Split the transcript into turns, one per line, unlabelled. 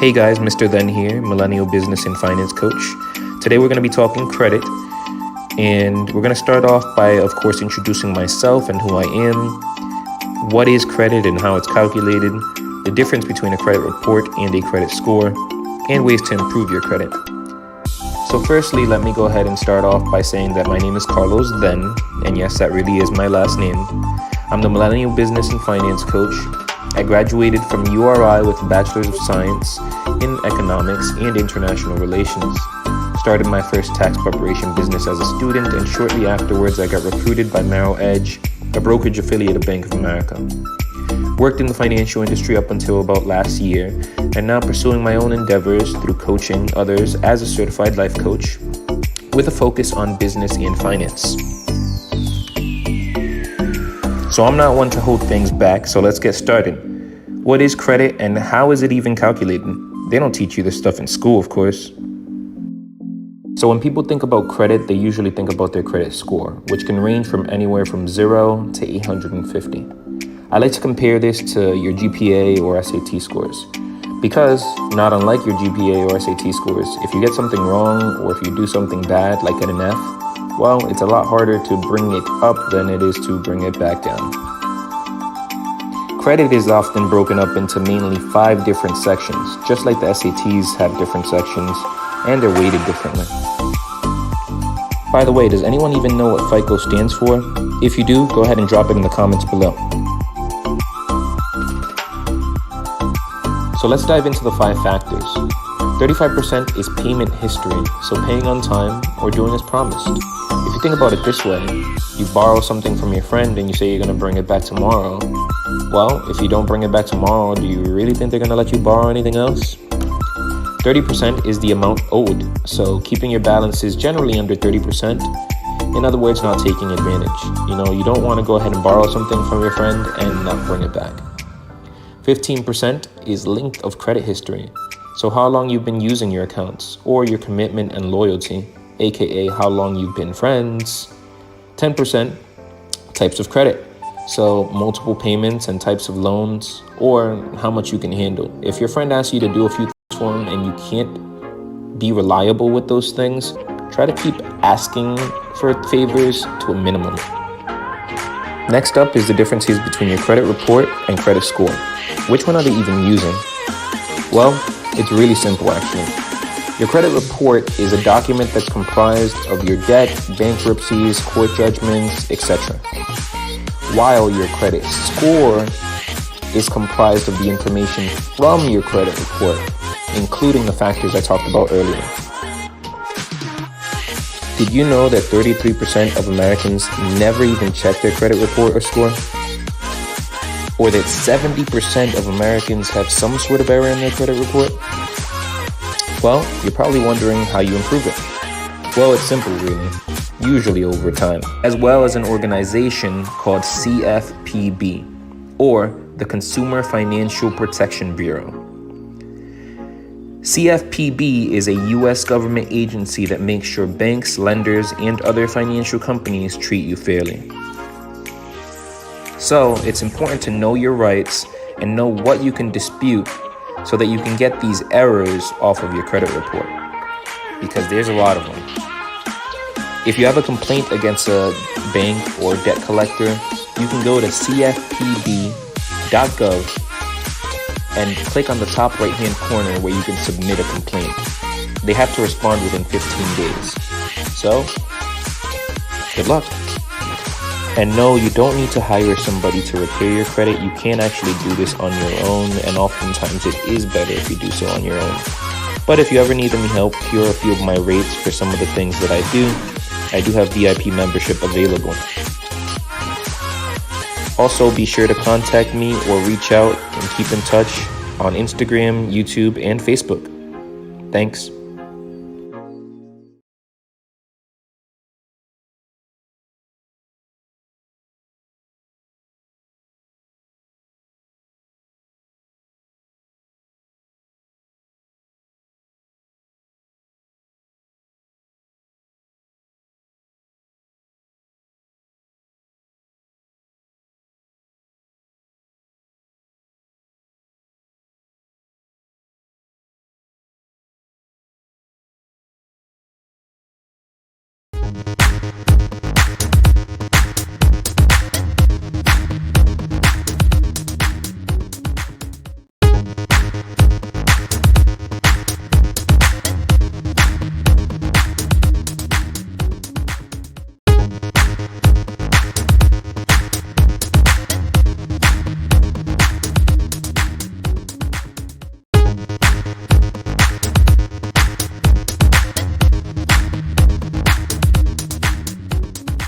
Hey guys, Mr. Then here, Millennial Business and Finance Coach. Today we're going to be talking credit, and we're going to start off by, of course, introducing myself and who I am, what is credit and how it's calculated, the difference between a credit report and a credit score, and ways to improve your credit. So firstly, let me go ahead and start off by saying that my name is Carlos Then, and yes, that really is my last name. I'm the Millennial Business and Finance Coach. I graduated from URI with a Bachelor's of Science in Economics and International Relations. Started my first tax preparation business as a student, and shortly afterwards I got recruited by Merrill Edge, a brokerage affiliate of Bank of America. Worked in the financial industry up until about last year, and now pursuing my own endeavors through coaching others as a certified life coach with a focus on business and finance. So I'm not one to hold things back, so let's get started. What is credit and how is it even calculated? They don't teach you this stuff in school, of course. So when people think about credit, they usually think about their credit score, which can range from anywhere from 0 to 850. I like to compare this to your GPA or SAT scores, because not unlike your GPA or SAT scores, if you get something wrong or if you do something bad, like get an F, well, it's a lot harder to bring it up than it is to bring it back down. Credit is often broken up into mainly 5 different sections, just like the SATs have different sections, and they're weighted differently. By the way, does anyone even know what FICO stands for? If you do, go ahead and drop it in the comments below. So let's dive into the 5 factors. 35% is payment history, so paying on time or doing as promised. If you think about it this way, you borrow something from your friend and you say you're going to bring it back tomorrow. Well, if you don't bring it back tomorrow, do you really think they're going to let you borrow anything else? 30% is the amount owed, so keeping your balances generally under 30%. In other words, not taking advantage. You don't want to go ahead and borrow something from your friend and not bring it back. 15% is length of credit history. So how long you've been using your accounts, or your commitment and loyalty, aka how long you've been friends. 10%, types of credit. So multiple payments and types of loans, or how much you can handle. If your friend asks you to do a few things for him and you can't be reliable with those things, try to keep asking for favors to a minimum. Next up is the differences between your credit report and credit score. Which one are they even using? Well, it's really simple actually. Your credit report is a document that's comprised of your debt, bankruptcies, court judgments, etc. While your credit score is comprised of the information from your credit report, including the factors I talked about earlier. Did you know that 33% of Americans never even check their credit report or score? Or that 70% of Americans have some sort of error in their credit report? Well, you're probably wondering how you improve it. Well, it's simple really, usually over time, as well as an organization called CFPB, or the Consumer Financial Protection Bureau. CFPB is a U.S. government agency that makes sure banks, lenders, and other financial companies treat you fairly. So it's important to know your rights and know what you can dispute so that you can get these errors off of your credit report, because there's a lot of them. If you have a complaint against a bank or debt collector, you can go to cfpb.gov and click on the top right-hand corner where you can submit a complaint. They have to respond within 15 days. So, good luck. And no, you don't need to hire somebody to repair your credit. You can actually do this on your own, and oftentimes it is better if you do so on your own. But if you ever need any help, here are a few of my rates for some of the things that I do. I do have VIP membership available. Also, be sure to contact me or reach out and keep in touch on Instagram, YouTube, and Facebook. Thanks.